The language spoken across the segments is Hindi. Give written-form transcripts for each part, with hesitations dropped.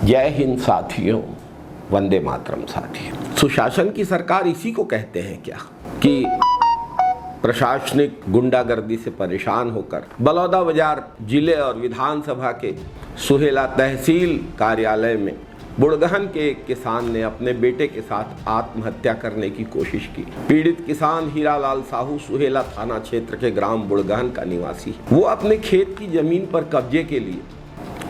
जय हिंद साथियों, वंदे मातरम साथियों। सुशासन की सरकार इसी को कहते हैं क्या कि प्रशासनिक गुंडागर्दी से परेशान होकर बलौदाबाजार जिले और विधानसभा के सुहेला तहसील कार्यालय में बुड़गहन के एक किसान ने अपने बेटे के साथ आत्महत्या करने की कोशिश की। पीड़ित किसान हीरालाल साहू सुहेला थाना क्षेत्र के ग्राम बुड़गहन का निवासी है। वो अपने खेत की जमीन पर कब्जे के लिए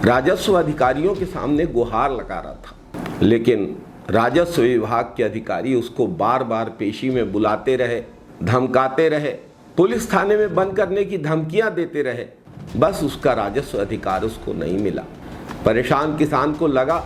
राजस्व अधिकारियों के सामने गुहार लगा रहा था, लेकिन राजस्व विभाग के अधिकारी उसको बार बार पेशी में बुलाते रहे, धमकाते रहे, पुलिस थाने में बंद करने की धमकियां देते रहे। बस उसका राजस्व अधिकार उसको नहीं मिला। परेशान किसान को लगा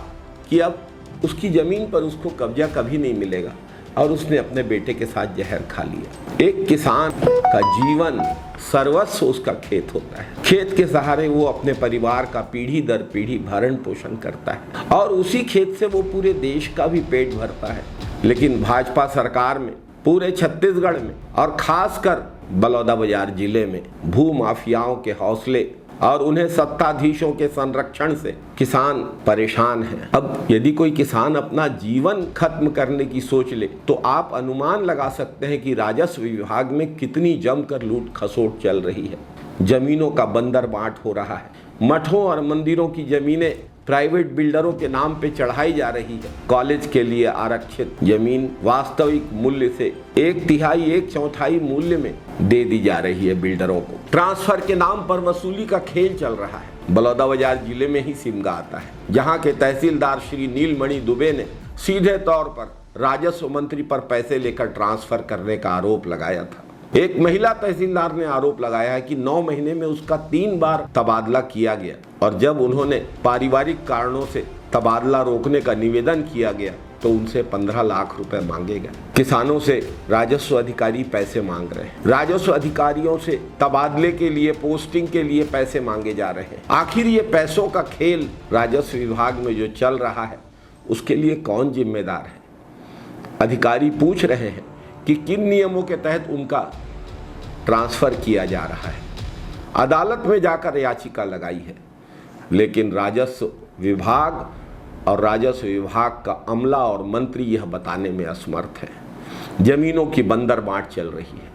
कि अब उसकी जमीन पर उसको कब्जा कभी नहीं मिलेगा और उसने अपने बेटे के साथ जहर खा लिया। एक किसान का जीवन सर्वस्व उसका खेत होता है। खेत के सहारे वो अपने परिवार का पीढ़ी दर पीढ़ी भरण पोषण करता है और उसी खेत से वो पूरे देश का भी पेट भरता है। लेकिन भाजपा सरकार में, पूरे छत्तीसगढ़ में और खासकर बलौदाबाजार जिले में भू माफियाओं के हौसले और उन्हें सत्ताधीशों के संरक्षण से किसान परेशान हैं। अब यदि कोई किसान अपना जीवन खत्म करने की सोच ले तो आप अनुमान लगा सकते हैं कि राजस्व विभाग में कितनी जमकर लूट खसोट चल रही है। जमीनों का बंदर बांट हो रहा है। मठों और मंदिरों की जमीनें प्राइवेट बिल्डरों के नाम पे चढ़ाई जा रही है। कॉलेज के लिए आरक्षित जमीन वास्तविक मूल्य से 1/3 1/4 मूल्य में दे दी जा रही है बिल्डरों को। ट्रांसफर के नाम पर वसूली का खेल चल रहा है। बलौदाबाजार जिले में ही सिमगा आता है, जहां के तहसीलदार श्री नीलमणि दुबे ने सीधे तौर पर राजस्व मंत्री पर पैसे लेकर ट्रांसफर करने का आरोप लगाया था। एक महिला तहसीलदार ने आरोप लगाया है कि 9 महीने में उसका 3 बार तबादला किया गया और जब उन्होंने पारिवारिक कारणों से तबादला रोकने का निवेदन किया गया तो उनसे 15 लाख रुपए मांगे गए। किसानों से राजस्व अधिकारी पैसे मांग रहे हैं। राजस्व अधिकारियों से तबादले के लिए, पोस्टिंग के लिए पैसे मांगे जा रहे हैं। आखिर ये पैसों का खेल राजस्व विभाग में जो चल रहा है उसके लिए कौन जिम्मेदार है? अधिकारी पूछ रहे हैं कि किन नियमों के तहत उनका ट्रांसफर किया जा रहा है। अदालत में जाकर याचिका लगाई है, लेकिन राजस्व विभाग और राजस्व विभाग का अमला और मंत्री यह बताने में असमर्थ है। जमीनों की बंदर बांट चल रही है।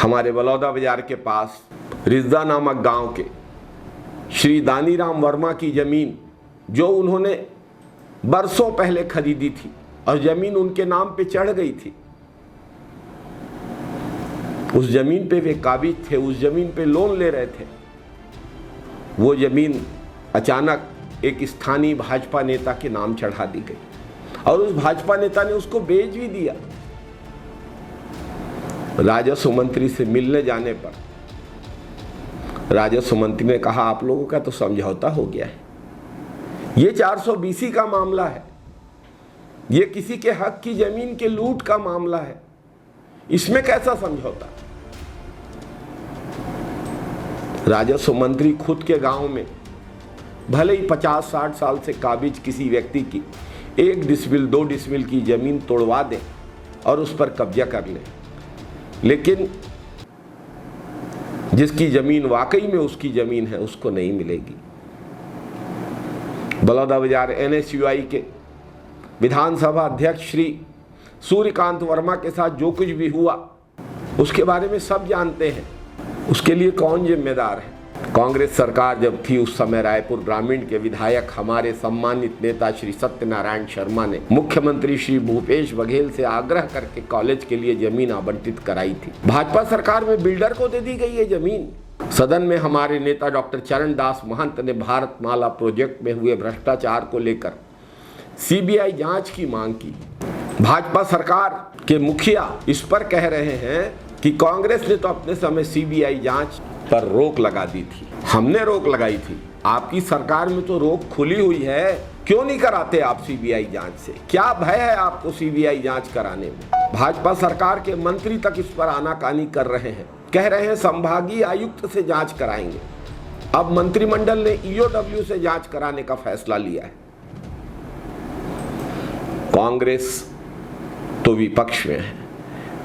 हमारे बलौदाबाजार के पास रिज्दा नामक गांव के श्री दानीराम वर्मा की जमीन, जो उन्होंने बरसों पहले खरीदी थी और जमीन उनके नाम पे चढ़ गई थी, उस जमीन पे वे काबिज थे, उस जमीन पे लोन ले रहे थे। वो जमीन अचानक एक स्थानीय भाजपा नेता के नाम चढ़ा दी गई और उस भाजपा नेता ने उसको बेच भी दिया। राजस्व मंत्री से मिलने जाने पर राजस्व मंत्री ने कहा, आप लोगों का तो समझौता हो गया है, ये 420 का मामला है, ये किसी के हक की जमीन के लूट का मामला है, इसमें कैसा समझौता? राजस्व मंत्री खुद के गांव में भले ही 50-60 साल से काबिज किसी व्यक्ति की 1 डिसमिल 2 डिसमिल की जमीन तोड़वा दें और उस पर कब्जा कर लें, लेकिन जिसकी जमीन वाकई में उसकी जमीन है उसको नहीं मिलेगी। बलौदाबाजार NSUI के विधानसभा अध्यक्ष श्री सूर्यकांत वर्मा के साथ जो कुछ भी हुआ उसके बारे में सब जानते हैं। उसके लिए कौन जिम्मेदार है? कांग्रेस सरकार जब थी उस समय रायपुर ग्रामीण के विधायक हमारे सम्मानित नेता श्री सत्यनारायण शर्मा ने मुख्यमंत्री श्री भूपेश बघेल से आग्रह करके कॉलेज के लिए जमीन आवंटित कराई थी। भाजपा सरकार में बिल्डर को दे दी गई है जमीन। सदन में हमारे नेता डॉक्टर चरणदास महंत ने भारत माला प्रोजेक्ट में हुए भ्रष्टाचार को लेकर CBI जांच की मांग की। भाजपा सरकार के मुखिया इस पर कह रहे हैं कि कांग्रेस ने तो अपने समय CBI जांच पर रोक लगा दी थी। हमने रोक लगाई थी, आपकी सरकार में तो रोक खुली हुई है, क्यों नहीं कराते आप CBI जांच से? क्या भय है आपको CBI जांच कराने में? भाजपा सरकार के मंत्री तक इस पर आनाकानी कर रहे हैं, कह रहे हैं संभागीय आयुक्त से जांच कराएंगे। अब मंत्रिमंडल ने EOW से जांच कराने का फैसला लिया है। कांग्रेस तो विपक्ष में है,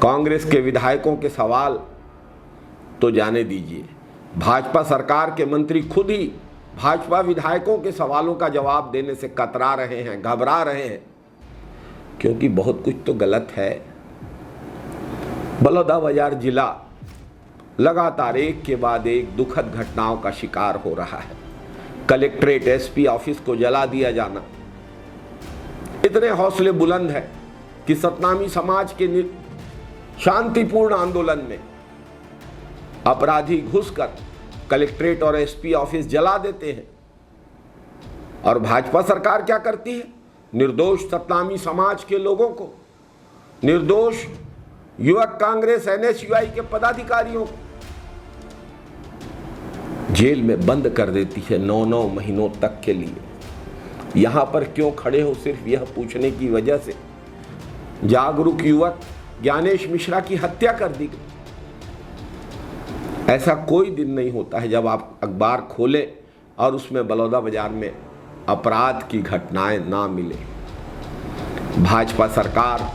कांग्रेस के विधायकों के सवाल तो जाने दीजिए। भाजपा सरकार के मंत्री खुद ही भाजपा विधायकों के सवालों का जवाब देने से कतरा रहे हैं, घबरा रहे हैं, क्योंकि बहुत कुछ तो गलत है। बलौदाबाजार जिला लगातार एक के बाद एक दुखद घटनाओं का शिकार हो रहा है। कलेक्ट्रेट, एसपी ऑफिस को जला दिया जाना, इतने हौसले बुलंद है कि सतनामी समाज के शांतिपूर्ण आंदोलन में अपराधी घुसकर कलेक्ट्रेट और एसपी ऑफिस जला देते हैं। और भाजपा सरकार क्या करती है? निर्दोष सतनामी समाज के लोगों को, निर्दोष युवक कांग्रेस एनएसयूआई के पदाधिकारियों को जेल में बंद कर देती है 9-9 महीनों तक के लिए। यहां पर क्यों खड़े हो? सिर्फ यह पूछने की वजह से जागरूक युवक ज्ञानेश मिश्रा की हत्या कर दी गई। ऐसा कोई दिन नहीं होता है जब आप अखबार खोलें और उसमें बलौदाबाजार में अपराध की घटनाएं ना मिले। भाजपा सरकार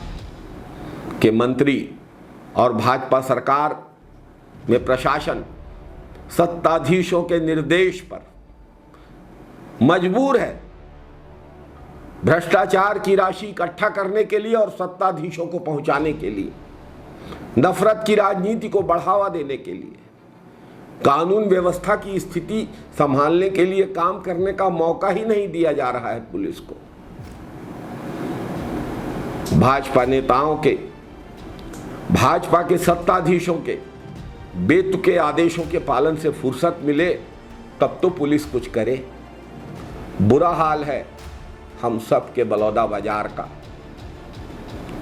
के मंत्री और भाजपा सरकार में प्रशासन सत्ताधीशों के निर्देश पर मजबूर है भ्रष्टाचार की राशि इकट्ठा करने के लिए और सत्ताधीशों को पहुंचाने के लिए, नफरत की राजनीति को बढ़ावा देने के लिए, कानून व्यवस्था की स्थिति संभालने के लिए काम करने का मौका ही नहीं दिया जा रहा है पुलिस को। भाजपा नेताओं के, भाजपा के सत्ताधीशों के बेतुके आदेशों के पालन से फुर्सत मिले तब तो पुलिस कुछ करे। बुरा हाल है हम सब के बलौदाबाजार का।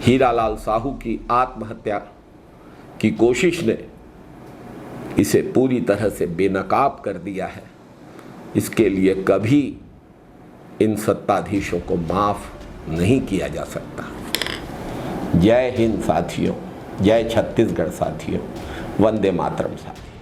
हीरालाल साहू की आत्महत्या की कोशिश ने इसे पूरी तरह से बेनकाब कर दिया है। इसके लिए कभी इन सत्ताधीशों को माफ नहीं किया जा सकता। जय हिंद साथियों, जय छत्तीसगढ़ साथियों, वंदे मातरम साथियों।